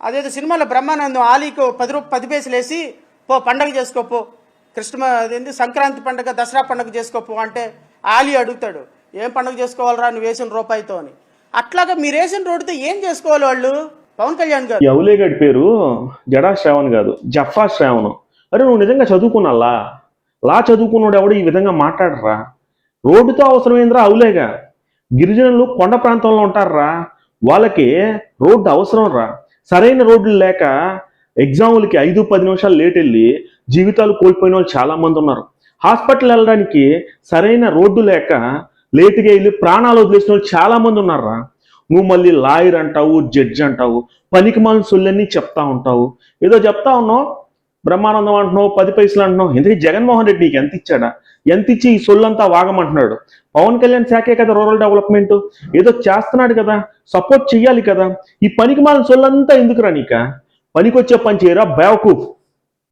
అదేదో సినిమాలో బ్రహ్మానందం ఆలీకు 10 పైసలు వేసి పో పండగ చేసుకోపో, అదేంటి సంక్రాంతి పండగ దసరా పండగ చేసుకోపో అంటే ఆలీ అడుగుతాడు, ఏం పండగ చేసుకోవాలరా నువ్వు వేసిన రూపాయితో అని. అట్లాగా మీరు వేసిన రోడ్డుతో ఏం చేసుకోవాలి వాళ్ళు? పవన్ కళ్యాణ్ గారు యవులేగడి పేరు జడా శ్రావణ్ కాదు, జఫా శ్రావణ్. అరే నువ్వు నిజంగా చదువుకున్నాలా? లా చదువుకున్నాడు ఎవడు ఈ విధంగా మాట్లాడరా? రోడ్డుతో అవసరమైందిరా అవులేగా. గిరిజనులు కొండ ప్రాంతంలో ఉంటారా, వాళ్ళకి రోడ్డు అవసరం రా. సరైన రోడ్లు లేక ఎగ్జాములకి 5-10 నిమిషాలు లేట్ వెళ్ళి జీవితాలు కోల్పోయిన వాళ్ళు చాలా మంది ఉన్నారు. హాస్పిటల్ వెళ్ళడానికి సరైన రోడ్డు లేక లేటుగా వెళ్ళి ప్రాణాలు వదిలేసిన వాళ్ళు చాలా మంది ఉన్నారా. నువ్వు మళ్ళీ లాయర్ అంటావు, జడ్జి అంటావు, పనికి మాలిన సొల్లన్నీ చెప్తా ఉంటావు. ఏదో చెప్తా ఉన్నావు, బ్రహ్మానందం అంటున్నావు, 10 పైసలు అంటున్నావు. ఎందుకంటే జగన్మోహన్ రెడ్డి నీకు ఎంత ఇచ్చాడా? ఎంత ఇచ్చి ఈ సొల్లంతా వాగమంటున్నాడు? పవన్ కళ్యాణ్ శాఖే కదా రూరల్ డెవలప్మెంట్, ఏదో చేస్తున్నాడు కదా, సపోర్ట్ చెయ్యాలి కదా. ఈ పనికి మాలిన సొల్లంతా ఎందుకురా నీక? పనికొచ్చే పని చేయరా బేవకూఫ్.